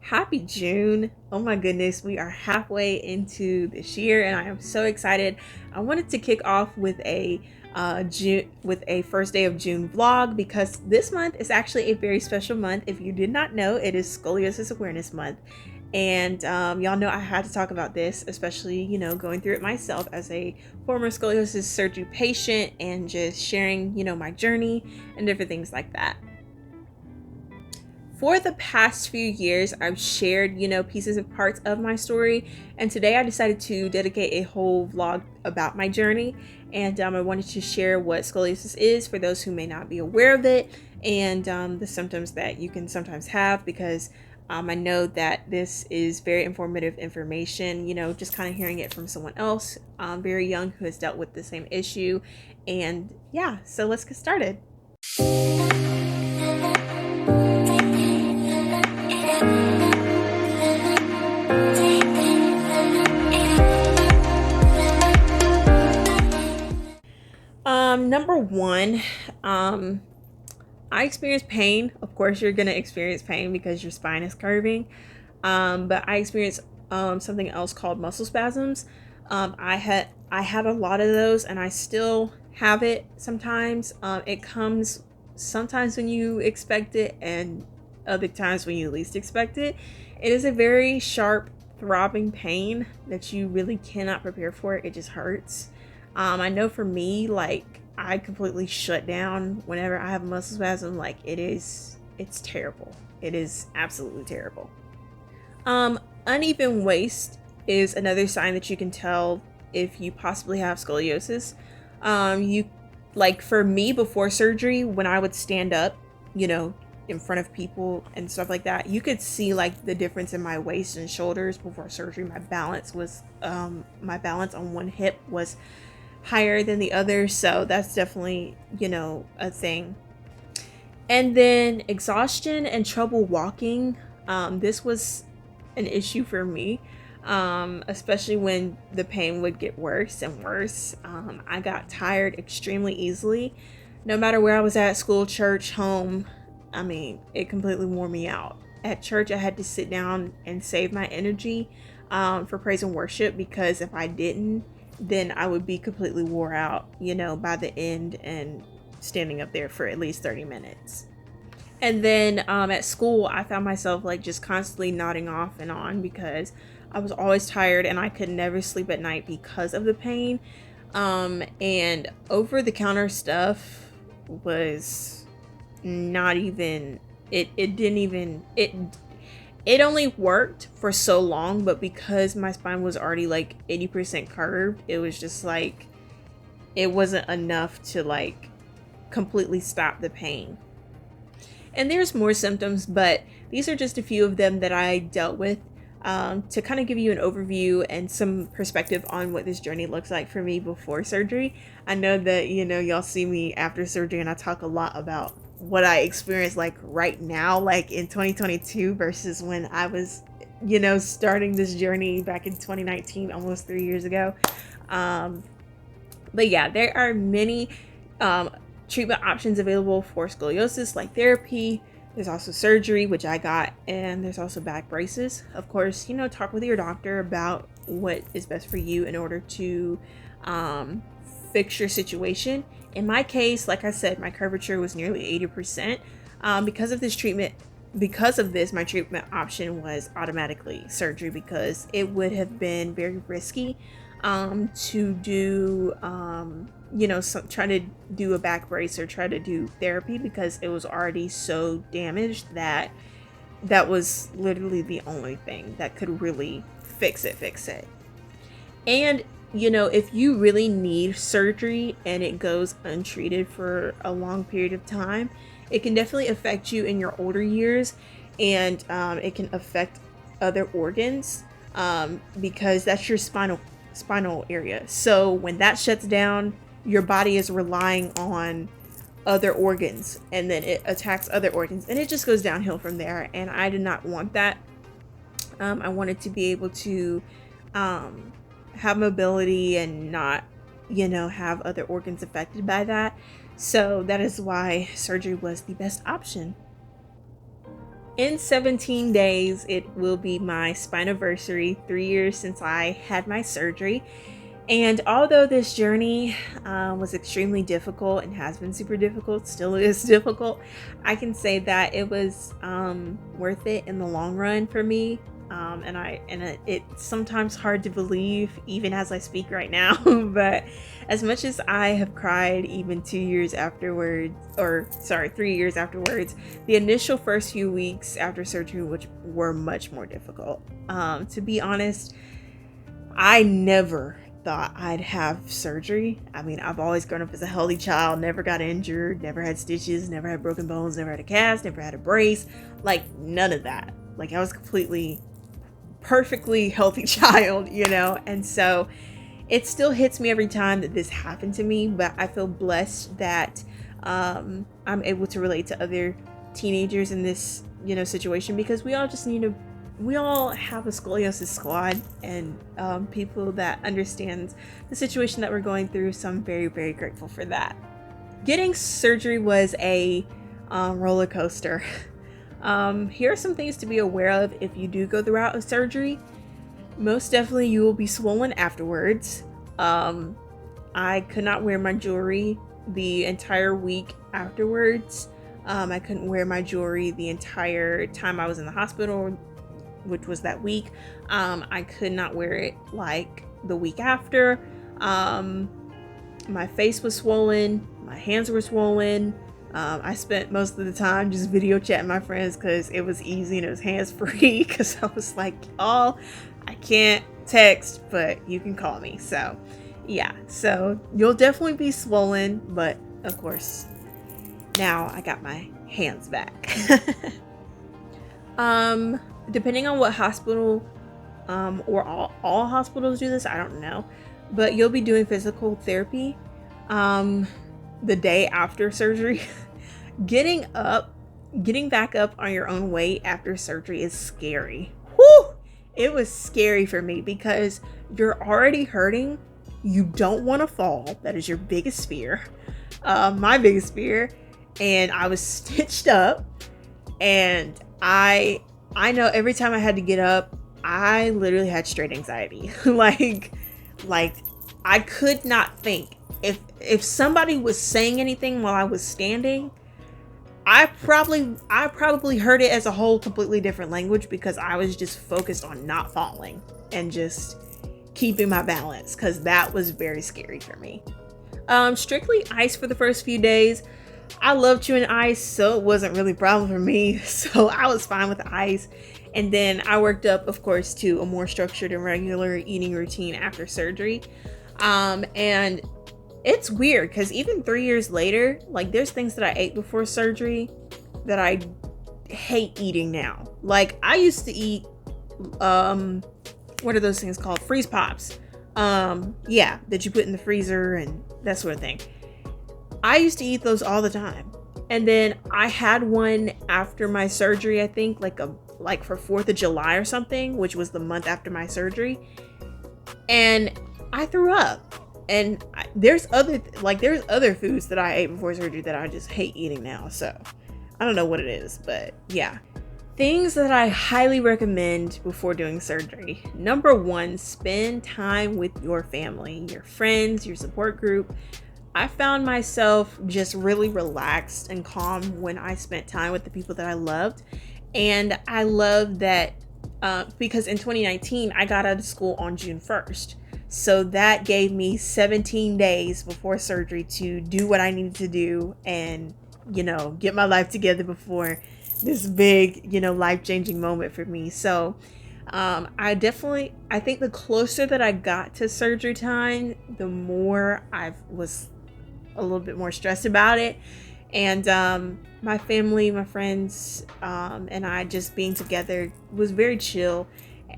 Happy June. Oh my goodness, we are halfway into this year and I am so excited. I wanted to kick off with a first day of June vlog because this month is actually a very special month. If you did not know, it is Scoliosis Awareness Month. And y'all know I had to talk about this, especially, going through it myself as a former scoliosis surgery patient and just sharing, my journey and different things like that. For the past few years, I've shared, pieces and parts of my story, and today I decided to dedicate a whole vlog about my journey, and I wanted to share what scoliosis is for those who may not be aware of it, and the symptoms that you can sometimes have, because I know that this is very informative information, just kind of hearing it from someone else, very young, who has dealt with the same issue, and yeah, so let's get started. Number one, I experience pain. Of course, you're gonna experience pain because your spine is curving. But I experienced something else called muscle spasms. I had a lot of those, and I still have it sometimes. It comes sometimes when you expect it, and other times when you least expect it. It is a very sharp, throbbing pain that you really cannot prepare for. It just hurts. I know for me, like, I completely shut down whenever I have a muscle spasm. Like, it's terrible. It is absolutely terrible. Uneven waist is another sign that you can tell if you possibly have scoliosis. You like for me before surgery, when I would stand up, in front of people and stuff like that, you could see like the difference in my waist and shoulders before surgery. My balance on one hip was higher than the other, so that's definitely, a thing. And then exhaustion and trouble walking. This was an issue for me, especially when the pain would get worse and worse. I got tired extremely easily. No matter where I was at, school, church, home, I mean, it completely wore me out. At church, I had to sit down and save my energy for praise and worship, because if I didn't, then I would be completely wore out, by the end, and standing up there for at least 30 minutes. And then at school, I found myself like just constantly nodding off and on because I was always tired and I could never sleep at night because of the pain. And over the counter stuff was not even, it didn't even, it only worked for so long, but because my spine was already like 80% curved, it was just like, it wasn't enough to like completely stop the pain. And there's more symptoms, but these are just a few of them that I dealt with, to kind of give you an overview and some perspective on what this journey looks like for me before surgery. I know that, y'all see me after surgery and I talk a lot about what I experienced like right now, like in 2022 versus when I was, starting this journey back in 2019, almost 3 years ago. But yeah, there are many treatment options available for scoliosis, like therapy. There's also surgery, which I got, and there's also back braces. Of course, talk with your doctor about what is best for you in order to fix your situation. In my case, like I said, my curvature was nearly 80%. Because of this treatment, because of this, my treatment option was automatically surgery, because it would have been very risky to do try to do a back brace or try to do therapy, because it was already so damaged that that was literally the only thing that could really fix it. And if you really need surgery and it goes untreated for a long period of time, it can definitely affect you in your older years, and it can affect other organs, because that's your spinal area. So when that shuts down, your body is relying on other organs, and then it attacks other organs, and it just goes downhill from there. And I did not want that. I wanted to be able to have mobility and not, have other organs affected by that. So that is why surgery was the best option. In 17 days, it will be my spiniversary, 3 years since I had my surgery. And although this journey was extremely difficult and has been super difficult, still is difficult, I can say that it was worth it in the long run for me. It's sometimes hard to believe, even as I speak right now. But as much as I have cried, even 2 years afterwards, or sorry, 3 years afterwards, the initial first few weeks after surgery, which were much more difficult. To be honest, I never thought I'd have surgery. I mean, I've always grown up as a healthy child, never got injured, never had stitches, never had broken bones, never had a cast, never had a brace, like none of that. Like I was completely perfectly healthy child, and so it still hits me every time that this happened to me, but I feel blessed that I'm able to relate to other teenagers in this situation, because we all have a scoliosis squad, and people that understands the situation that we're going through, so I'm very, very grateful for that. Getting surgery was a roller coaster. Here are some things to be aware of if you do go the route of surgery. Most definitely you will be swollen afterwards. I could not wear my jewelry the entire week afterwards. I couldn't wear my jewelry the entire time I was in the hospital, which was that week. I could not wear it like the week after. My face was swollen, my hands were swollen. I spent most of the time just video chatting my friends because it was easy and it was hands-free, because I was like, oh, I can't text, but you can call me. So yeah, so you'll definitely be swollen, but of course now I got my hands back. Depending on what hospital or all hospitals do this, I don't know, but you'll be doing physical therapy the day after surgery. Getting back up on your own weight after surgery is scary. Whew! It was scary for me because you're already hurting. You don't want to fall. That is your biggest fear. My biggest fear. And I was stitched up, and I know every time I had to get up, I literally had straight anxiety. like I could not think. If somebody was saying anything while I was standing, I probably heard it as a whole completely different language, because I was just focused on not falling and just keeping my balance, because that was very scary for me. Strictly ice for the first few days. I love chewing ice, so it wasn't really a problem for me. So I was fine with the ice. And then I worked up, of course, to a more structured and regular eating routine after surgery. And it's weird because even 3 years later, like there's things that I ate before surgery that I hate eating now. Like I used to eat, what are those things called? Freeze pops. Yeah, that you put in the freezer and that sort of thing. I used to eat those all the time. And then I had one after my surgery, I think like for 4th of July or something, which was the month after my surgery. And I threw up. And there's other foods that I ate before surgery that I just hate eating now. So I don't know what it is, but yeah. Things that I highly recommend before doing surgery. Number 1, spend time with your family, your friends, your support group. I found myself just really relaxed and calm when I spent time with the people that I loved. And I love that because in 2019, I got out of school on June 1st. So that gave me 17 days before surgery to do what I needed to do and, get my life together before this big, life-changing moment for me. So I think the closer that I got to surgery time, the more I was a little bit more stressed about it. And my family, my friends, and I just being together was very chill.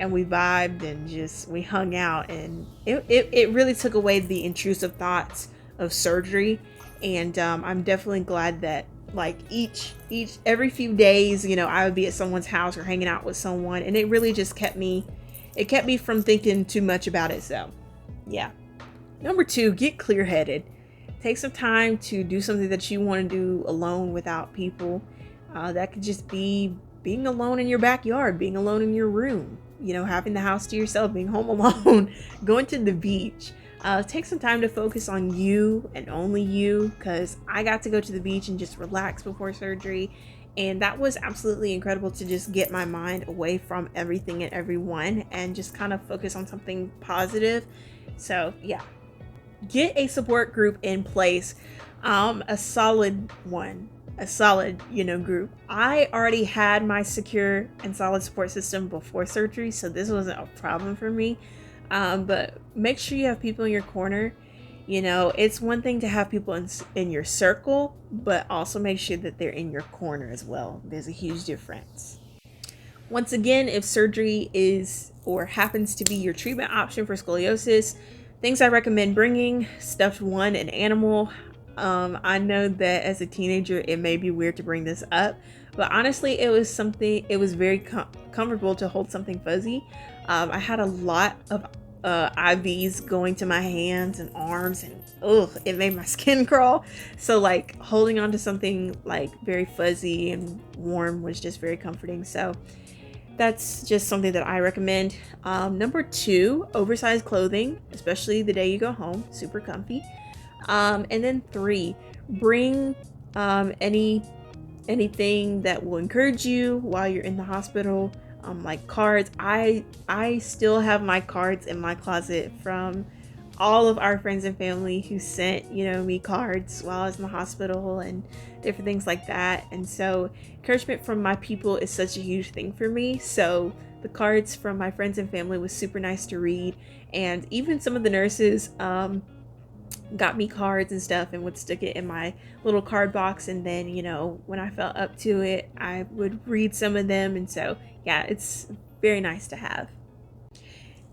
And we vibed and we hung out, and it really took away the intrusive thoughts of surgery. And I'm definitely glad that like every few days, I would be at someone's house or hanging out with someone, and it really just kept me from thinking too much about it. So yeah. Number 2, get clear-headed. Take some time to do something that you want to do alone without people. That could just be being alone in your backyard, being alone in your room, you know, having the house to yourself, being home alone, going to the beach. Take some time to focus on you and only you, because I got to go to the beach and just relax before surgery. And that was absolutely incredible to just get my mind away from everything and everyone and just kind of focus on something positive. So yeah, get a support group in place, a solid one, a solid, you know, group. I already had my secure and solid support system before surgery, so this wasn't a problem for me. But make sure you have people in your corner. You know, it's one thing to have people in your circle, but also make sure that they're in your corner as well. There's a huge difference. Once again, if surgery is or happens to be your treatment option for scoliosis, things I recommend bringing: stuffed one, an animal. I know that as a teenager, it may be weird to bring this up, but honestly, it was very comfortable to hold something fuzzy. I had a lot of IVs going to my hands and arms, and it made my skin crawl. So like holding on to something like very fuzzy and warm was just very comforting. So that's just something that I recommend. Number 2, oversized clothing, especially the day you go home, super comfy. And then 3, bring anything that will encourage you while you're in the hospital. Like cards. I still have my cards in my closet from all of our friends and family who sent, you know, me cards while I was in the hospital and different things like that. And so encouragement from my people is such a huge thing for me. So the cards from my friends and family was super nice to read. And even some of the nurses got me cards and stuff and would stick it in my little card box, and then, you know, when I felt up to it, I would read some of them. And so yeah, it's very nice to have.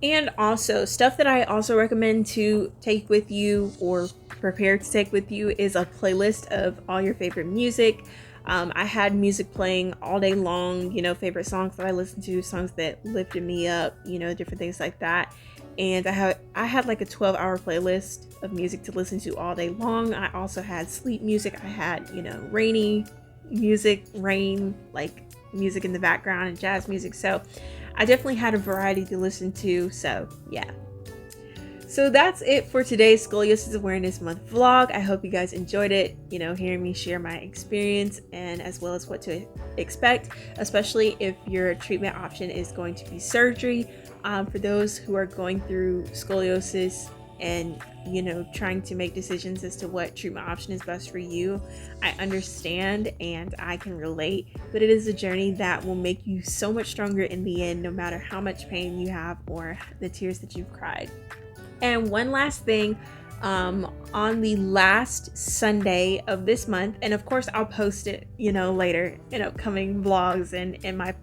And also stuff that I also recommend to take with you or prepare to take with you is a playlist of all your favorite music. I had music playing all day long, you know, favorite songs that I listened to, songs that lifted me up, you know, different things like that. And I had like a 12-hour playlist of music to listen to all day long. I also had sleep music. I had, you know, rainy music, rain, like music in the background, and jazz music. So I definitely had a variety to listen to. So yeah. So that's it for today's Scoliosis Awareness Month vlog. I hope you guys enjoyed it, you know, hearing me share my experience and as well as what to expect, especially if your treatment option is going to be surgery. For those who are going through scoliosis and, you know, trying to make decisions as to what treatment option is best for you, I understand and I can relate, but it is a journey that will make you so much stronger in the end, no matter how much pain you have or the tears that you've cried. And one last thing, on the last Sunday of this month, and of course I'll post it, you know, later in upcoming vlogs and in my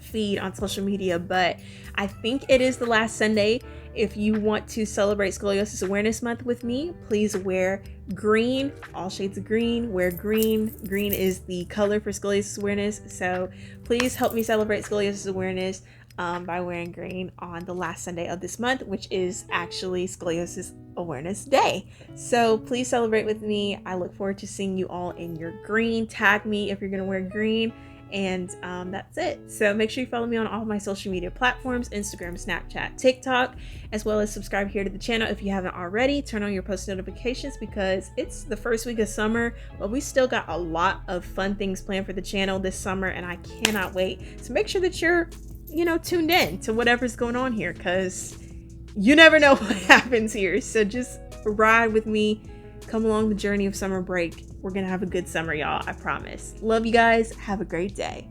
feed on social media, but I think it is the last Sunday. If you want to celebrate Scoliosis Awareness Month with me, please wear green, all shades of green. Wear green. Green is the color for scoliosis awareness, so please help me celebrate scoliosis awareness by wearing green on the last Sunday of this month, which is actually Scoliosis Awareness Day. So please celebrate with me. I look forward to seeing you all in your green. Tag me if you're gonna wear green. And that's it. So make sure you follow me on all of my social media platforms: Instagram, Snapchat, TikTok, as well as subscribe here to the channel if you haven't already. Turn on your post notifications because it's the first week of summer, but we still got a lot of fun things planned for the channel this summer, and I cannot wait. So make sure that you're, you know, tuned in to whatever's going on here, because you never know what happens here. So just ride with me. Come along the journey of summer break. We're gonna have a good summer, y'all. I promise. Love you guys. Have a great day.